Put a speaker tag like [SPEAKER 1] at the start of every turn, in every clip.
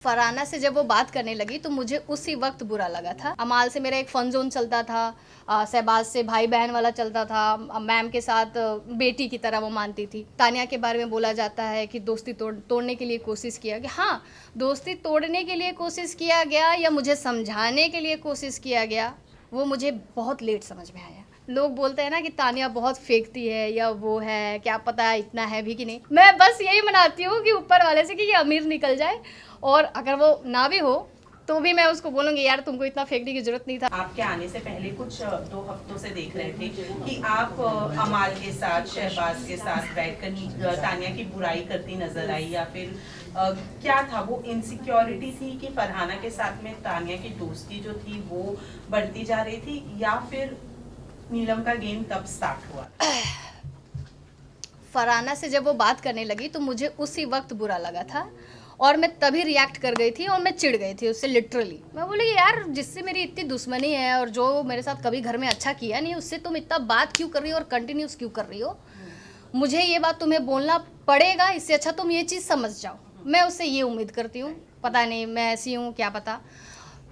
[SPEAKER 1] फरहाना से जब वो बात करने लगी तो मुझे उसी वक्त बुरा लगा था। अमाल से मेरा एक फन जोन चलता था, शहबाज से भाई बहन वाला चलता था, मैम के साथ बेटी की तरह वो मानती थी। तानिया के बारे में बोला जाता है कि दोस्ती तोड़ने के लिए कोशिश किया गया। हाँ, दोस्ती तोड़ने के लिए कोशिश किया गया या मुझे समझाने के लिए कोशिश किया गया, वो मुझे बहुत लेट समझ में आया। लोग बोलते हैं ना कि तानिया बहुत फेंकती है या वो है, क्या पता इतना है भी कि नहीं। मैं बस यही मनाती हूँ कि ऊपर वाले से कि ये अमीर निकल जाए, और अगर वो ना भी हो तो भी मैं उसको बोलूँगी यार तुमको इतना फेंकने की जरूरत नहीं था।
[SPEAKER 2] आपके आने से पहले कुछ 2 हफ्तों से देख रहे थे कि आप अमाल के साथ, शहबाज के साथ बैठकर तानिया की बुराई करती नजर आई, या फिर क्या था वो इनसिक्योरिटी थी कि फरहाना के साथ में तानिया की दोस्ती जो थी वो बढ़ती जा रही थी, या फिर नीलम का गेम तब स्टार्ट हुआ?
[SPEAKER 1] फरहाना से जब वो बात करने लगी तो मुझे उसी वक्त बुरा लगा था और मैं तभी रिएक्ट कर गई थी और मैं चिढ़ गई थी उससे। लिटरली मैं बोली यार, जिससे मेरी इतनी दुश्मनी है और जो मेरे साथ कभी घर में अच्छा किया नहीं, उससे तुम इतना बात क्यों कर रही हो और कंटिन्यूस क्यों कर रही हो? मुझे ये बात तुम्हें बोलना पड़ेगा, इससे अच्छा तुम ये चीज़ समझ जाओ। मैं उससे ये उम्मीद करती हूँ, पता नहीं मैं ऐसी हूँ क्या पता।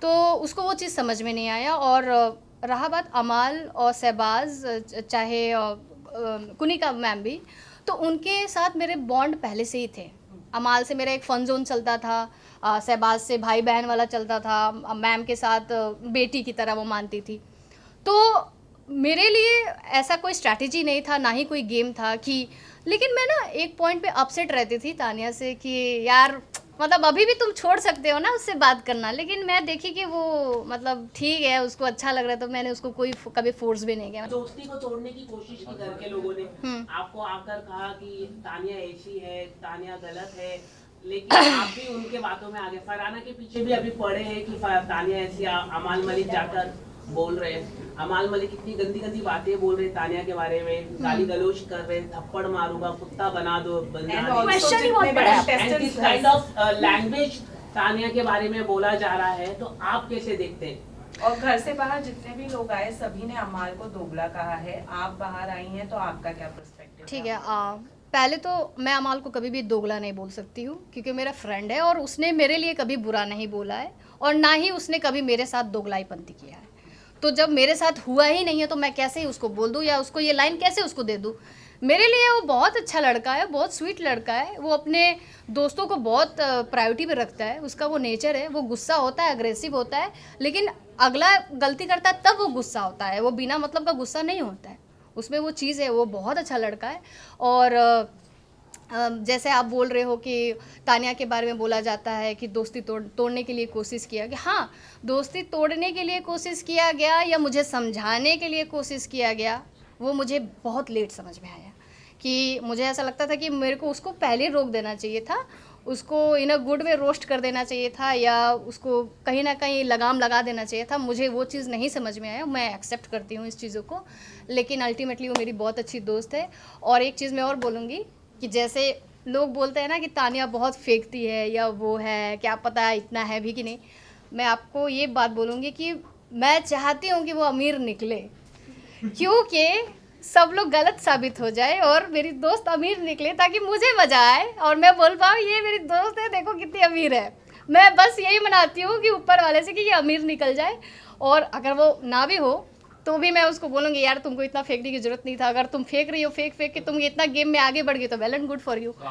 [SPEAKER 1] तो उसको वो चीज़ समझ में नहीं आया। और रहा बात अमाल और शहबाज, चाहे कुनिका मैम भी, तो उनके साथ मेरे बॉन्ड पहले से ही थे। अमाल से मेरा एक फ़न जोन चलता था, शहबाज से भाई बहन वाला चलता था, मैम के साथ बेटी की तरह वो मानती थी। तो मेरे लिए ऐसा कोई स्ट्रैटेजी नहीं था, ना ही कोई गेम था कि, लेकिन मैं ना एक पॉइंट पे अपसेट रहती थी तानिया से कि यार मतलब अभी भी तुम छोड़ सकते हो ना उससे बात करना। लेकिन मैं देखी कि वो मतलब ठीक है, उसको अच्छा लग रहा है, तो मैंने उसको कोई कभी फोर्स भी नहीं किया।
[SPEAKER 3] दोस्ती को तोड़ने की कोशिश की घर के लोगों ने, आपको आकर कहा कि तानिया ऐसी है, तानिया गलत है, लेकिन आप भी उनके बातों में आ गए। फरहाना के पीछे भी अभी पड़े हैं कि तानिया ऐसी। अमाल मलिक जाकर बोल रहे हैं, अमाल मलिक इतनी गंदी गंदी बातें बोल रहे हैं तानिया के बारे में, गाली गलौज कर रहे हैं, थप्पड़ मारूंगा, कुत्ता बना दो,
[SPEAKER 1] क्वेश्चन ही बहुत बड़ा है।
[SPEAKER 3] This kind of language Tania के बारे में बोला जा रहा है, तो आप कैसे देखते हैं?
[SPEAKER 2] और घर से बाहर जितने भी लोग आए सभी ने अमाल को दोगला कहा है। आप बाहर आई हैं तो आपका क्या पर्सपेक्टिव?
[SPEAKER 1] ठीक है, पहले तो मैं अमाल को कभी भी दोगला नहीं बोल सकती हूँ, क्योंकि मेरा फ्रेंड है और उसने मेरे लिए कभी बुरा नहीं बोला है और ना ही उसने कभी मेरे साथ दोगलाईपंती किया है। तो जब मेरे साथ हुआ ही नहीं है तो मैं कैसे ही उसको बोल दूँ या उसको ये लाइन कैसे उसको दे दूँ? मेरे लिए वो बहुत अच्छा लड़का है, बहुत स्वीट लड़का है। वो अपने दोस्तों को बहुत प्रायोरिटी पे रखता है, उसका वो नेचर है। वो गुस्सा होता है, अग्रेसिव होता है, लेकिन अगला गलती करता है तब वो गुस्सा होता है, वो बिना मतलब का गुस्सा नहीं होता है। उसमें वो चीज़ है, वो बहुत अच्छा लड़का है। और जैसे आप बोल रहे हो कि तानिया के बारे में बोला जाता है कि दोस्ती तोड़ने के लिए कोशिश किया गया। हाँ, दोस्ती तोड़ने के लिए कोशिश किया गया या मुझे समझाने के लिए कोशिश किया गया, वो मुझे बहुत लेट समझ में आया। कि मुझे ऐसा लगता था कि मेरे को उसको पहले रोक देना चाहिए था, उसको इन अ गुड वे रोस्ट कर देना चाहिए था, या उसको कहीं ना कहीं लगाम लगा देना चाहिए था। मुझे वो चीज़ नहीं समझ में आया। मैं एक्सेप्ट करती हूँ इस चीज़ों को, लेकिन अल्टीमेटली वो मेरी बहुत अच्छी दोस्त है। और एक चीज़ मैं और बोलूँगी कि जैसे लोग बोलते हैं ना कि तानिया बहुत फेंकती है या वो है, क्या पता इतना है भी कि नहीं। मैं आपको ये बात बोलूँगी कि मैं चाहती हूँ कि वो अमीर निकले, क्योंकि सब लोग गलत साबित हो जाए और मेरी दोस्त अमीर निकले, ताकि मुझे मज़ा आए और मैं बोल पाऊँ ये मेरी दोस्त है, देखो कितनी अमीर है। मैं बस यही मनाती हूँ कि ऊपर वाले से कि ये अमीर निकल जाए, और अगर वो ना भी हो तो भी मैं उसको बोलूँगी यार तुमको इतना फेंकने की जरूरत नहीं था। अगर तुम फेंक रही हो, फेंक के तुम इतना गेम में आगे बढ़ गई तो well and good for you.